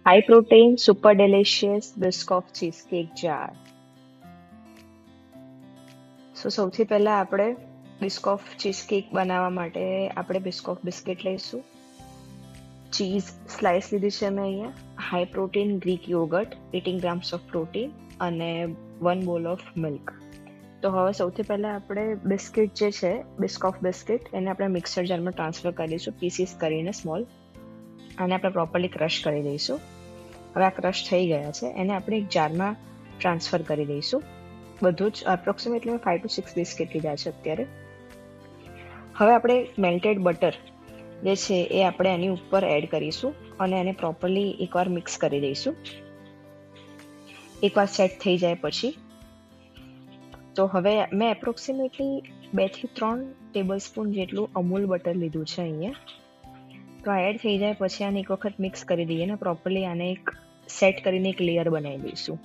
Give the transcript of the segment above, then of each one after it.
High protein, super delicious Biscoff cheesecake jar. સૌથી પહેલા આપણે બિસ્કોફ ચીઝકેક બનાવવા માટે આપણે બિસ્કોફ બિસ્કિટ લઈશું. ચીઝ સ્લાઇસ લીધી છે મેં અહીંયા. High protein Greek yoghurt 18 grams of protein અને 1 બોલ ઓફ મિલ્ક. તો હવે સૌથી પહેલા આપણે બિસ્કિટ જે છે બિસ્કોફ બિસ્કિટ એને આપણે મિક્સર જારમાં ટ્રાન્સફર કરીશું પીસીસ કરીને સ્મોલ. આને આપણે પ્રોપરલી ક્રશ કરી દઈશું. હવે આ ક્રશ થઈ ગયા છે એને આપણે એક જારમાં ટ્રાન્સફર કરી દઈશું. બધું જ એપ્રોક્સિમેટલી 5 to 6 બિસ્કિટ લીધા છે અત્યારે. હવે આપણે મેલ્ટેડ બટર જે છે એ આપણે એની ઉપર એડ કરીશું અને એને પ્રોપરલી એકવાર મિક્સ કરી દઈશું. એકવાર સેટ થઈ જાય પછી તો હવે મેં એપ્રોક્સિમેટલી 2 થી 3 ટેબલ સ્પૂન જેટલું અમૂલ બટર લીધું છે અહીંયા. તો આ એડ થઈ જાય પછી આને એક વખત મિક્સ કરી દઈએ ને પ્રોપરલી આને એક સેટ કરીને એક લેયર બનાવી દઈશું.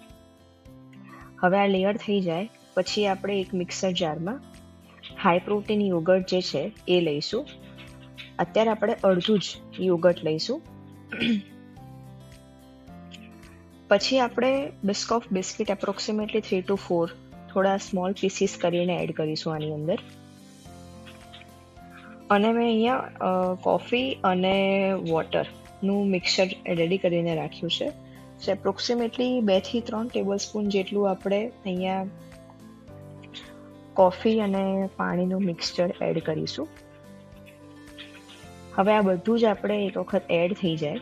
હવે આ લેયર થઈ જાય પછી આપણે એક મિક્સર જારમાં હાઈ પ્રોટીન યોગર્ટ જે છે એ લઈશું. અત્યારે આપણે અડધું જ યોગર્ટ લઈશું. પછી આપણે બિસ્કોફ બિસ્કિટ એપ્રોક્સિમેટલી 3 to 4 થોડા સ્મોલ પીસીસ કરીને એડ કરીશું આની અંદર. અને મેં અહીંયા કોફી અને વોટરનું મિક્સર રેડી કરીને રાખ્યું છે. સો એપ્રોક્સિમેટલી 2 થી 3 ટેબલ સ્પૂન જેટલું આપણે અહીંયા કોફી અને પાણીનું મિક્સચર એડ કરીશું. હવે આ બધું જ આપણે એક વખત એડ થઈ જાય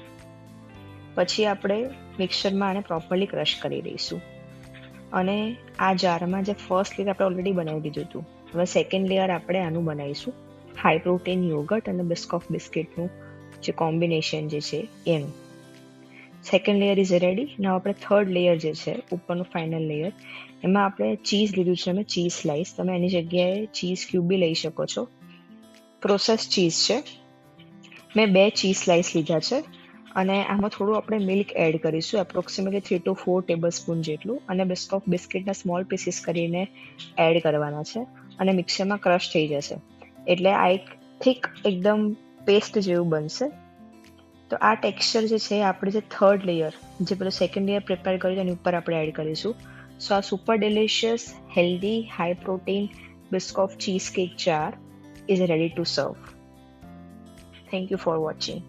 પછી આપણે મિક્સરમાં આને પ્રોપરલી ક્રશ કરી દઈશું. અને આ જારમાં જે ફર્સ્ટ લેયર આપણે ઓલરેડી બનાવી દીધું હતું, હવે સેકન્ડ લેયર આપણે આનું બનાવીશું હાઈ પ્રોટીન યોગર્ટ અને બિસ્કોફ બિસ્કિટનું જે કોમ્બિનેશન જે છે એનું. Second layer is ready. now આપણે થર્ડ લેયર જે છે ઉપરનું ફાઇનલ લેયર એમાં આપણે ચીઝ લીધું છે. અમે ચીઝ સ્લાઇસ, તમે એની જગ્યાએ ચીઝ ક્યુબ બી લઈ શકો છો. પ્રોસેસ ચીઝ છે. મેં 2 ચીઝ સ્લાઇસ લીધા છે અને આમાં થોડું આપણે મિલ્ક એડ કરીશું એપ્રોક્સિમેટલી 3 to 4 ટેબલ સ્પૂન જેટલું. અને બિસ્કોફ બિસ્કિટના સ્મોલ પીસીસ કરીને એડ કરવાના છે અને મિક્સરમાં ક્રશ થઈ જશે એટલે આ એક થીક એકદમ પેસ્ટ જેવું બનશે. તો આ ટેક્સચર જે છે આપણે જે થર્ડ લેયર જે પેલું સેકન્ડ લેયર પ્રિપેર કર્યું એની ઉપર આપણે એડ કરીશું. સો આ super delicious healthy high protein Biscoff cheesecake jar is ready to serve. Thank you for watching.